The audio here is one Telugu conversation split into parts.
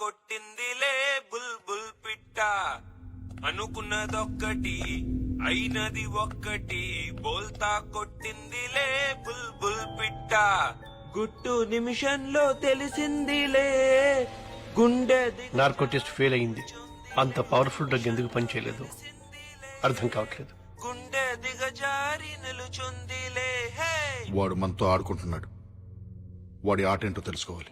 కొట్టిందిలే బుల్ బుల్ పిట్ట అనుకున్నదొక్కటి అయినది ఒక్కటి బోల్తా కొట్టిందిలే బుల్ బుల్ పిట్ట గుట్టు నిమిషంలో తెలిసిందిలే గుండె నార్కో టెస్ట్ ఫెయిల్ అయింది. అంత పవర్ఫుల్ డ్రగ్ ఎందుకు పనిచేయలేదు అర్థం కావట్లేదు. గుండె దిగజారి నిలుచుందిలే హే. వాడు మనతో ఆడుకుంటున్నాడు. వాడి ఆట ఏంటో తెలుసుకోవాలి.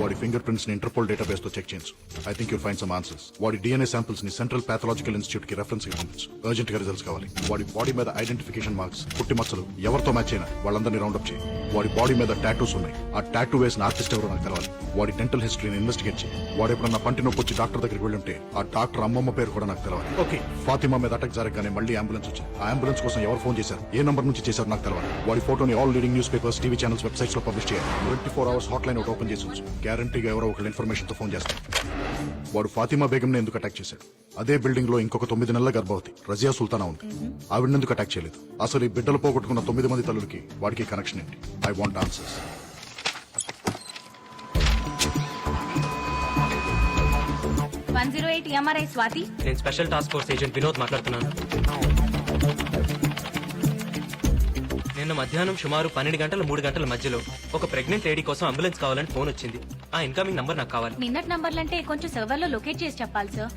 వాడి ఫింగర్ ప్రింట్స్ ని ఇంటర్పోల్ డేటాబేస్ తో చెక్ చేయొచ్చు. I think you'll find some answers. వాడి డిఎన్ఏ శాంపిల్స్ ని సెంట్రల్ పాథలాజికల్ ఇన్స్టిట్యూట్ కి రెఫరెన్స్ గా పంపించు. అర్జెంట్ గా రిజల్ట్స్ కావాలి. వాడి బాడీ మీద ఐడెంటిఫికేషన్ మార్క్స్, పుట్టి మచ్చలు ఎవరితో మ్యాచ్ అయినా వాళ్ళందరినీ రౌండప్ చేయి. వాడి బాడీ మీద టాటూస్ ఉన్నాయి. ఆ టాటూ వేసిన ఆర్టిస్ట్ ఎవరో నాకు తెలవాలి. వాడి డెంటల్ హిస్టరీని ఇన్వెస్టిగేట్ చేయి. వాడు ఎప్పుడన్నా పంటి నొప్పి వచ్చి డాక్టర్ దగ్గరికి వెళ్ళి ఉంటే ఆ డాక్టర్ అమ్మమ్మ పేరు కూడా నాకు తెలవాలి. ఓకే. ఫాతిమా మీద అటాక్ జరగగానే మళ్ళీ అంబులెన్స్ వచ్చింది. ఆ అంబులెన్స్ కోసం ఎవరు ఫోన్ చేశారు, ఏ నంబర్ నుంచి చేశారు నాకు తెలవాలి. వాడి ఫోటోని all leading news papers, TV channels, websites లో పబ్లిష్ చేయాలి. 24 hours హాట్ లైన్ ఒకటి ఓపెన్ చేసి ఉంచు. గ్యారంటీగా ఎవరో ఒకళ్ళు ఇన్ఫర్మేషన్ తో ఫోన్ చేస్తారు. వాడు ఫాతిమా బేగం ని ఎందుకు అటాక్ చేశాడు? అదే బిల్డింగ్ లో ఇంకొక 9 నెలల గర్భవతి రజియా సుల్తానా ఉంది. ఆవిడని ఎందుకు అటాక్ చేయలేదు? అసలు ఈ బిడ్డలు పోగొట్టుకున్న 9 మంది తల్లులకి వాడికి కనెక్షన్ ఏంటి? I want answers. స్వాతి, నేను special task force agent Vinod మాట్లాడుతున్నాను. నిన్న మధ్యాహ్నం సుమారు 12 గంటల 3 గంటల మధ్యలో ఒక ప్రెగ్నెంట్ లేడీ కోసం అంబులెన్స్ కావాలని ఫోన్ వచ్చింది. ఆ ఇన్కమింగ్ నంబర్ నాకు కావాలి. నిన్నటి నంబర్లంటే కొంచెం సర్వర్ లో లొకేట్ చేసి చెప్పాలి సార్.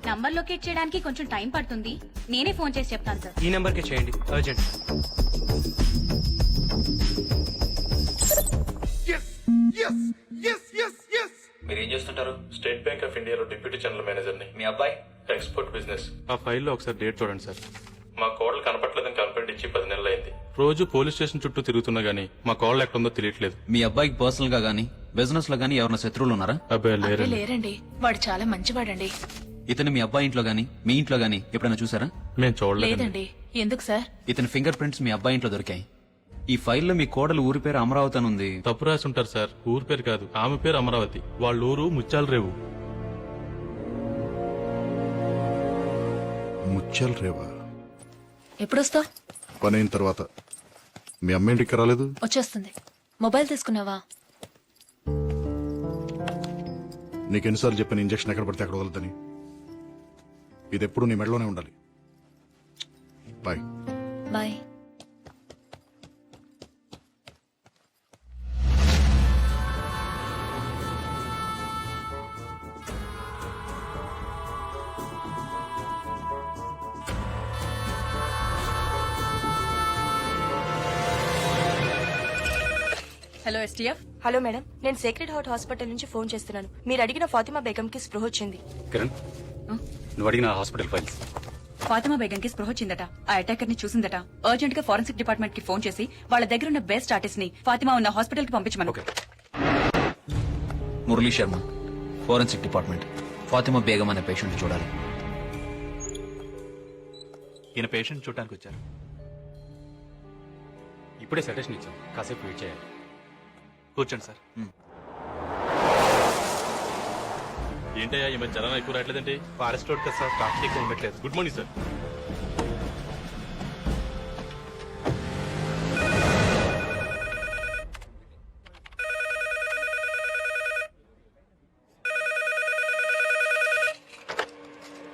నంబర్ లొకేట్ చేయడానికి కొంచెం టైం పడుతుంది. నేనే ఫోన్ చేసి చెప్తాను సార్. ఈ నెంబర్ కి చేయండి, అర్జెంట్. మీరు ఏం చేస్తుంటారు? స్టేట్ బ్యాంక్ ఆఫ్ ఇండియాలో డిప్యూటీ జనరల్ మేనేజర్ ని. మీ అబ్బాయి? Export business. ఆ ఫైల్లో ఒకసారి డేట్ చూడండి సార్. మా కోడలు కనపట్లేదని కంప్లైంట్ ఇచ్చి 10 నెలలు అయింది. రోజు పోలీస్ స్టేషన్ చుట్టూ తిరుగుతున్నా గానీ మా కోడలు ఎక్కడుందో తెలియట్లేదు. మీ అబ్బాయికి పర్సనల్ గా గానీ బిజినెస్ లో గానీ ఎవరైనా శత్రువులు ఉన్నారా? అబ్బాయి లేరండి. వాడు చాలా మంచివాడండి. ఇతను మీ అబ్బాయి ఇంట్లో గానీ మీ ఇంట్లో గానీ ఎప్పుడైనా చూసారా? మేము చూడలేదు. లేదండి. ఎందుకు సార్? ఇతని ఫింగర్ ప్రింట్స్ మీ అబ్బాయి ఇంట్లో దొరికాయి. ఈ ఫైల్లో మీ కోడలు ఊరి పేరు అమరావతి అని ఉంది. తప్పు రాసి ఉంటారు సార్. ఊరు పేరు కాదు, ఆమె పేరు అమరావతి. వాళ్ళ ఊరు ముత్యాల రేవు. ముత్యాల రేవా? ఎప్పుడొస్తావు? పని అయిన తర్వాత. మీ అమ్మ ఇంటికి రాలేదు? వచ్చేస్తుంది. మొబైల్ తీసుకున్నావా? నీకెన్నిసార్లు చెప్పిన ఇంజక్షన్ ఎక్కడ పడితే అక్కడ వదలదని. ఇది ఎప్పుడు నీ మెడలోనే ఉండాలి. Bye. Bye. Hello STF. Hello madam, నేను సేక్రెడ్ హార్ట్ హాస్పిటల్ నుంచి ఫోన్ చేస్తున్నాను. మీరు అడిగిన ఫాతిమా బేగం కి స్పృహ వచ్చింది. కిరణ్, నువ్వు అడిగిన హాస్పిటల్ ఫైల్స్. ఫాతిమా బేగం కి స్పృహ వచ్చిందట. ఆ అటాకర్ ని చూసిందట. అర్జెంట్ గా ఫోరెన్సిక్ డిపార్ట్మెంట్ కి ఫోన్ చేసి వాళ్ళ దగ్గర ఉన్న బెస్ట్ ఆర్టిస్ట్ ని ఫాతిమా ఉన్న హాస్పిటల్ కి పంపించమను. Murali Sharma, forensic department. ఫాతిమా బేగం అనే పేషెంట్ చూడాలి. ఈయన పేషెంట్ చూడటానికి వచ్చారు. ఇప్పుడే సజెషన్ ఇచ్చాం, కాసేపు వెయిట్ చేయాలి. కూర్చోండి సార్. ఏంటయ్యా ఈ మధ్య జనం ఎక్కువ రావట్లేదండి? ఫారెస్ట్ రోడ్ కదా సార్, ట్రాఫిక్ ఎక్కువ ఉండట్లేదు. Good morning sir.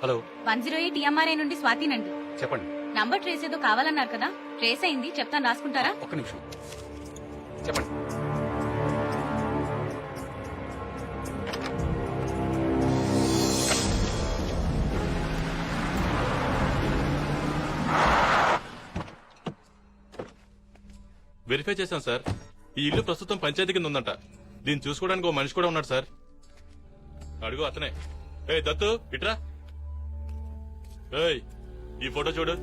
Hello, 108 EMRI నుండి స్వాతినండి. చెప్పండి. నంబర్ ట్రేస్ ఏదో కావాలన్నారు కదా, ట్రేస్ అయింది. చెప్తాను, రాసుకుంటారా? ఒక్క నిమిషం చెప్పండి. వెరిఫై చేశాం సార్. ఈ ఇల్లు ప్రస్తుతం పంచాయతీ కింద ఉందంట. దీన్ని చూసుకోవడానికి ఓ మనిషి కూడా ఉన్నాడు సార్. అడుగు అతనే. ఏ దత్తు ఇట్రా. ఏయ్ ఈ ఫోటో చూడు.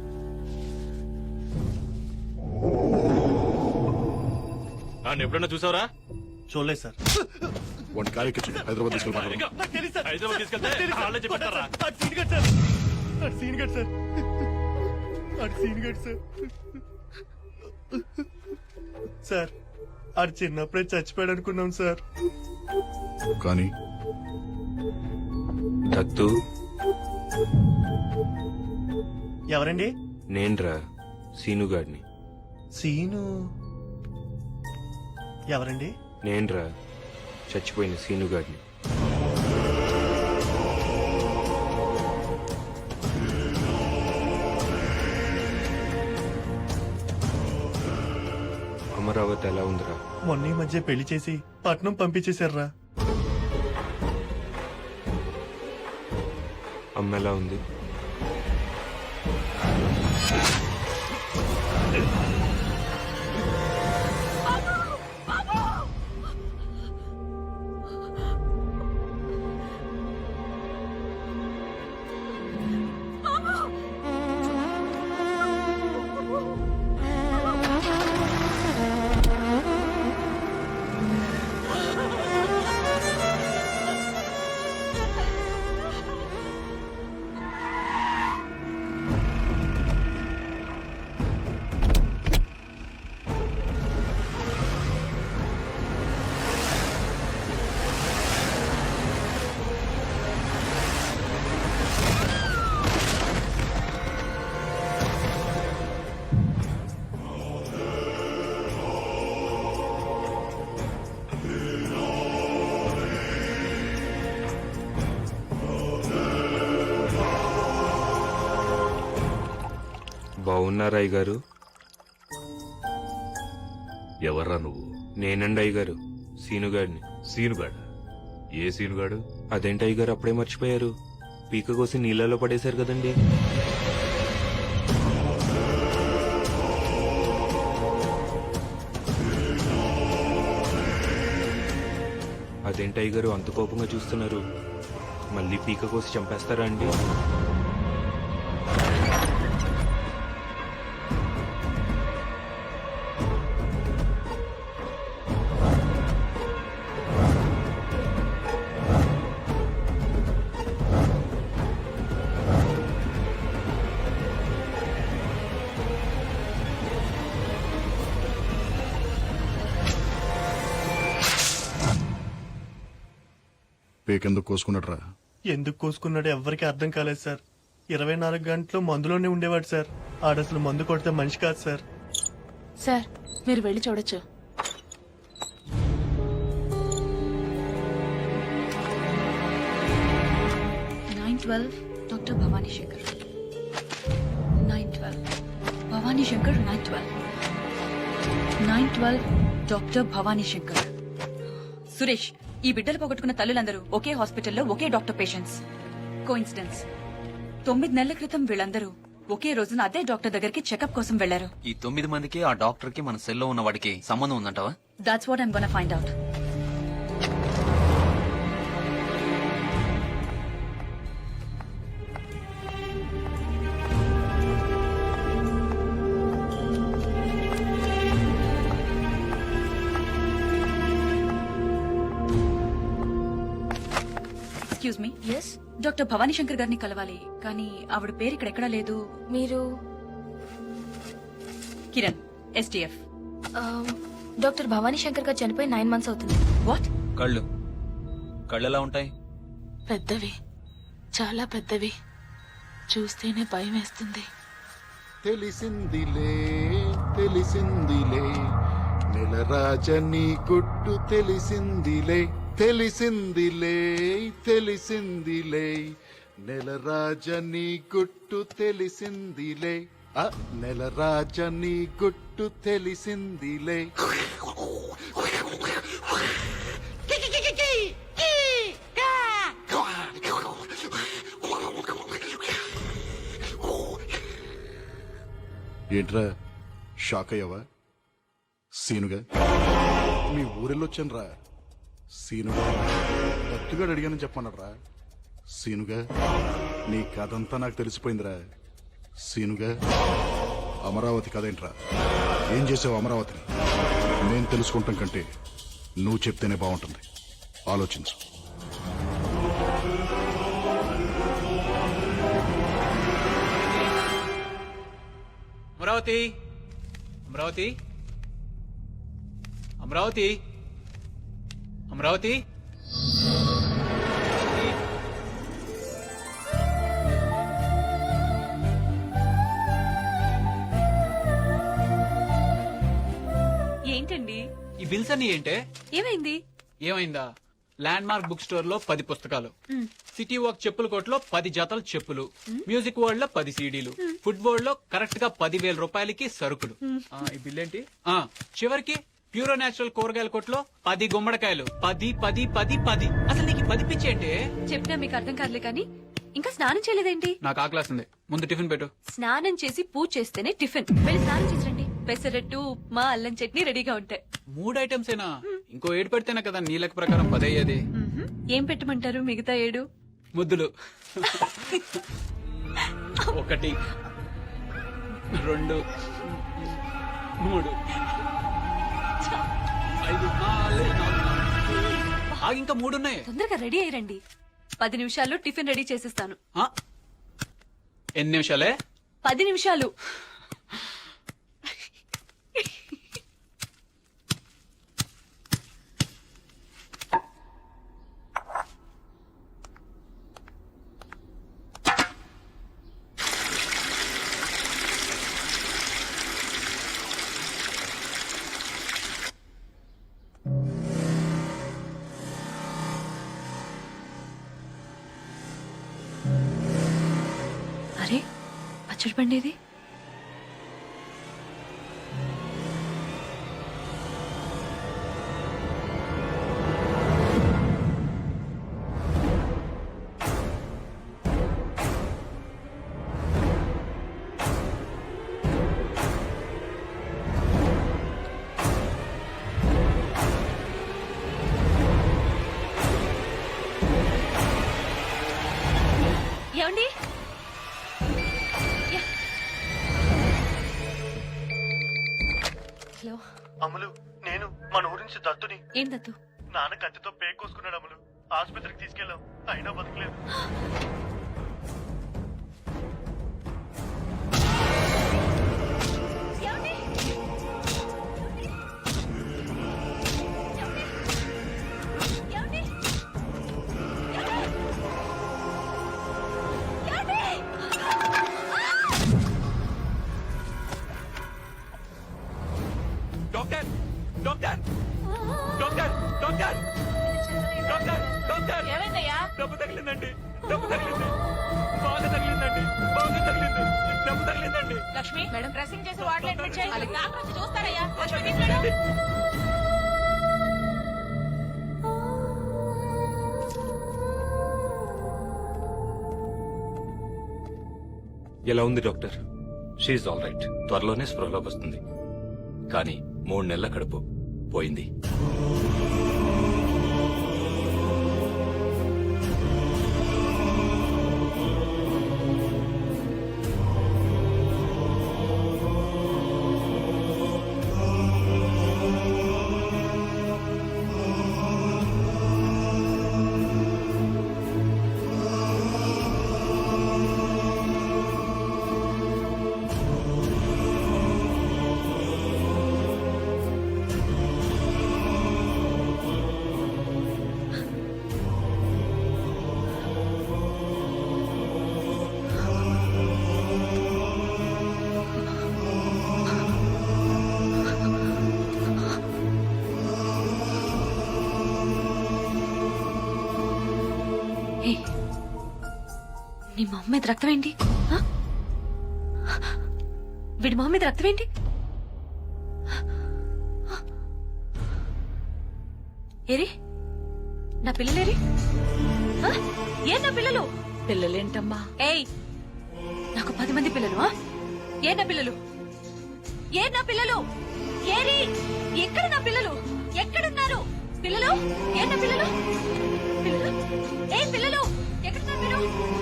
ఎప్పుడన్నా చూసావరా? చూడలేదు సార్. వాడిని కార్యక్రమం హైదరాబాద్ తీసుకెళ్ళి హైదరాబాద్ తీసుకెళ్తే వాళ్ళే చెప్పారా? సార్ ఆడు చిన్నప్పుడే చచ్చిపోయాడు అనుకున్నాం సార్. కానీ దత్తు ఎవరండి? నేన్రా, సీనుగాడిని. సీను ఎవరండి? నేనురా చచ్చిపోయిన సీనుగాడిని. అమరావతి ఎలా ఉందిరా? మొన్న ఈ మధ్య పెళ్లి చేసి పట్నం పంపించేశారా. అమ్మ ఎలా ఉంది? బాగున్నారా అయ్య గారు? ఎవర్రా నువ్వు? నేనండి అయ్య గారు, సీనుగాడిని. సీనుగాడు? ఏ సీనుగాడు? అదేంటి అయ్య గారు అప్పుడే మర్చిపోయారు? పీక కోసి నీళ్ళలో పడేశారు కదండి. అదేంటి అయ్య గారు అంత కోపంగా చూస్తున్నారు? మళ్ళీ పీక కోసి చంపేస్తారా అండి? పేకెందుకు కోసుకున్నట్రా? ఎందుకు కోసుకున్నాడో ఎవ్వరికి అర్థం కాలేదు సార్. 24 గంటలు మందులోనే ఉండేవాడు సార్. ఆడసలు మందు కొడితే మనిషి కాదు సార్. సార్ మీరు వెళ్ళి చూడొచ్చు. Doctor Bhavani Shankar 912 Bhavani Shankar 912 doctor Bhavani Shankar. సురేష్, ఈ బిడ్డలు పోగొట్టుకున్న తల్లులందరూ ఒకే హాస్పిటల్లో ఒకే డాక్టర్ పేషెంట్స్. కోఇన్సిడెన్స్. 9 నెలల క్రితం వీళ్ళందరూ ఒకే రోజున అదే డాక్టర్ దగ్గరికి చెకప్ కోసం వెళ్లారు. ఈ 9 మందికి ఆ డాక్టర్ కి మన సెల్లో ఉన్న వాడికి సంబంధం ఉందంటావా? That's what I'm gonna find out. Excuse me. Yes, doctor Bhavani Shankar గారిని కలవాలి, కానీ ఆవిడ పేరు ఇక్కడ ఎక్కడా లేదు. మీరు కిరణ్, ఎస్టీఎఫ్. డాక్టర్ భవానీ శంకర్ గారు చనిపోయి 9 months అవుతుంది. వాట్? కళ్ళు ఎలా ఉంటాయి? పెద్దవి, చాలా పెద్దవి. చూస్తేనే భయం వేస్తుంది. తెలిసిందిలే తెలిసిందిలే నెలరాజని గుట్టు తెలిసిందిలే తెలిసిందిలే తెలిసిందిలే నెలరాజని గుట్టు తెలిసిందిలే నెలరాజని గుట్టు తెలిసిందిలే. ఏంట్రా షాక్ అయ్యావా? సీనుగా మీ ఊరెళ్ళొచ్చాను రా. సీనుగా దత్తుగాడు అడిగానని చెప్పమన్నారా? సీనుగా నీ కథంతా నాకు తెలిసిపోయిందిరా. సీనుగా అమరావతి కదేంట్రా? ఏం చేసావు అమరావతిని? నేను తెలుసుకుంటాం కంటే నువ్వు చెప్తేనే బాగుంటుంది. ఆలోచించు. అమరావతి, అమరావతి, అమరావతి, అమరావతి. ఏంటండి? ఈ ఈ బిల్స్ అన్ని ఏంటే? ఏమైంది? ఏమైందా? ల్యాండ్ మార్క్ బుక్ స్టోర్ లో 10 పుస్తకాలు, సిటీ వాక్ చెప్పుల కోట్లో 10 జతల చెప్పులు, మ్యూజిక్ వరల్డ్ లో 10 సీడీలు, ఫుట్బాల్ లో కరెక్ట్ గా 10,000 రూపాయలకి సరుకులు. ఈ బిల్ ఏంటి? చివరికి ప్యూరో నేచురల్ కూరగాయల కొట్లో 10 గుమ్మడికాయలు. 10 10 10 10. అసలు నీకు 10 పిచ్చి ఏంటి? చెప్పినా మీకు అర్థం కాదులే కానీ ఇంకా స్నానం చేయలేదేంటి? నాకు ఆకలేస్తుంది, ముందు టిఫిన్ పెట్టు. స్నానం చేసి పూజ చేస్తేనే టిఫిన్. వెళ్ళి స్నానం చేసిరండి. పెసరట్టు, ఉప్మా, అల్లం చట్నీ రెడీగా ఉంటాయి. 3 ఐటమ్స్ ఏనా? ఇంకో 7 పెడితేనే కదా నీ లెక్క ప్రకారం 10 అయ్యేది. ఏం పెట్టమంటారు మిగతా 7? ముద్దులు. 1 2 3 5 6 ఇంకా 3 ఉన్నాయి. తొందరగా రెడీ అయ్యండి. 10 నిమిషాల్లో టిఫిన్ రెడీ చేసేస్తాను. ఎన్ని నిమిషాలే? 10 నిమిషాలు. అరే పచ్చడి పండేది. ఏమండి? హలో అమలు, నేను మన ఊరి నుంచి దత్తుని. ఏం దత్తు? నాన్న కత్తితో పేక్ కోసుకున్నాడు అమలు. ఆసుపత్రికి తీసుకెళ్ళాం, అయినా బతకలేదు. Doctor doctor doctor doctor doctor doctor ఏమైందయ్యా? డబ్బు తగిలిందండి, డబ్బు తగిలింది, బాగా తగిలిందండి, బాగా తగిలింది, డబ్బు తగిలిందండి. లక్ష్మి మేడం డ్రెస్సింగ్ చేసి వార్డులో అడ్మిట్ చేయి. అలాగే డాక్టర్ వచ్చి చూస్తారయ్యా. లక్ష్మి తీసుకెళ్ళు. ఎలా ఉంది డాక్టర్? She all right. త్వరలోనే స్పృహలోకి వస్తుంది. కానీ 3 నెలల కడుపు పోయింది. నీ మొహం మీద రక్తం ఏంటి? వీడి మొహం మీద రక్తం ఏంటి? ఏరి నా పిల్లలేరి? ఏ నా పిల్లలు? పిల్లలేంటమ్మా? ఏయ్ నాకు 10 మంది పిల్లలు. ఏ నా పిల్లలు? ఏ నా పిల్లలు? ఏరి ఎక్కడ నా పిల్లలు? ఎక్కడున్నారు పిల్లలు? ఏ నా పిల్లలు? పిల్లలు ఏ పిల్లలు? ఎక్కడున్నారు మీరు?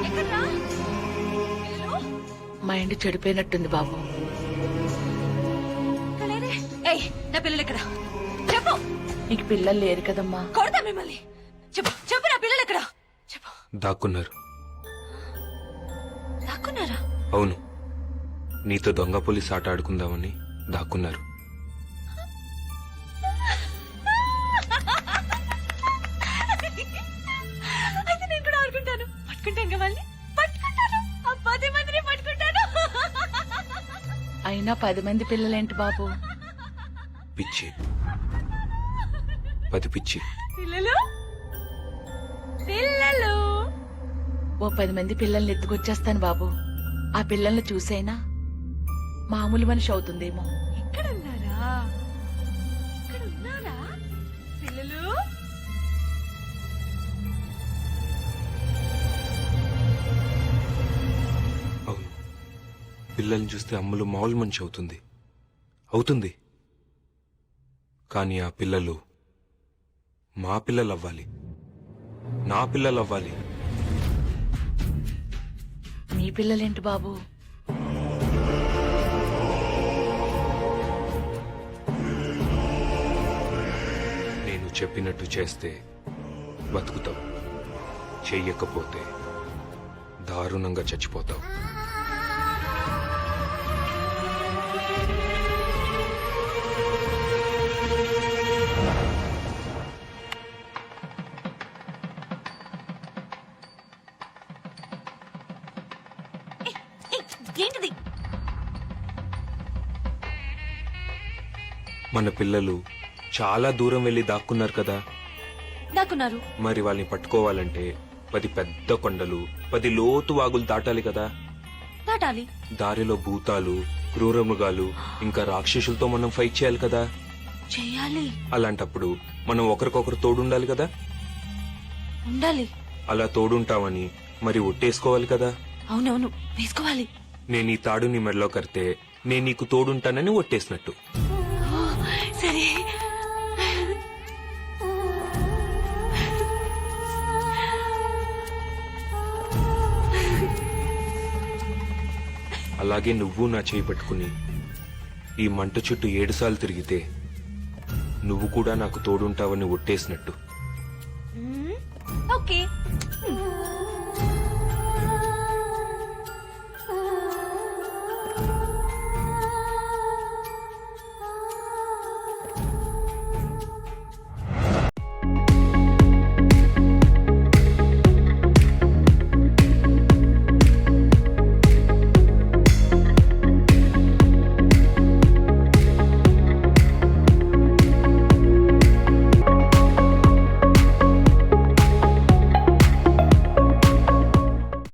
ఎక్కడ్రా పిల్లలు? మైండ్ చెడిపోయినట్టుంది బాబు. ఏయ్ నా పిల్లలు ఎక్కడ? చెప్పు. నీకు పిల్లలు లేరు కదమ్మా. కొడతా మిమ్మల్ని. చెప్పు చెప్పు నా పిల్లలు ఎక్కడ? చెప్పు. దాక్కున్నారు. దాక్కున్నారా? అవును, నీతో దొంగ పోలీస్ ఆట ఆడుకుందామని దాక్కున్నారు. అయితే నేను కూడా ఆడుకుంటాను. పట్టుకుంటాను కదా వాళ్ళని. పట్టుకుంటాను. ఆ 10 మందిని పట్టుకుంటాను. అయినా 10 మంది పిల్లలేంటి బాబు? పిచ్చి, 10 పిచ్చి. పిల్లలు పిల్లలు ఓ 10 మంది పిల్లల్ని ఎత్తుకొచ్చేస్తాను బాబు. ఆ పిల్లల్ని చూసైనా మామూలు మనిషి అవుతుందేమో. ఎక్కడున్నారా ఇక్కడున్నారా పిల్లలు? అవును, పిల్లల్ని చూస్తే అమ్మలు మామూలు మనిషి అవుతుంది. కానీ ఆ పిల్లలు మా పిల్లలు అవ్వాలి, నా పిల్లలు అవ్వాలి. మీ పిల్లలేంటి బాబు? నేను చెప్పినట్టు చేస్తే బతుకుతావు, చెయ్యకపోతే దారుణంగా చచ్చిపోతావు. ఏంటిది? మన పిల్లలు చాలా దూరం వెళ్లి దాక్కున్నారు కదా. దాక్కున్నారు. మరి వాళ్ళని పట్టుకోవాలంటే 10 పెద్ద కొండలు, 10 లోతు వాగులు దాటాలి కదా. దాటాలి. దారిలో భూతాలు, క్రూరమృగాలు, ఇంకా రాక్షసులతో మనం ఫైట్ చేయాలి కదా. చెయ్యాలి. అలాంటప్పుడు మనం ఒకరికొకరు తోడుండాలి కదా. ఉండాలి. అలా తోడుంటామని మరి ఒట్టేసుకోవాలి కదా. అవునవును, వేసుకోవాలి. నేను ఈ తాడు నీ మెడలో కడితే నేను నీకు తోడుంటానని ఒట్టేసినట్టు. సరే. అలాగే నువ్వు నా చేయి పట్టుకుని ఈ మంట చుట్టూ 7 సార్లు తిరిగితే నువ్వు కూడా నాకు తోడుంటావని ఒట్టేసినట్టు. ఓకే.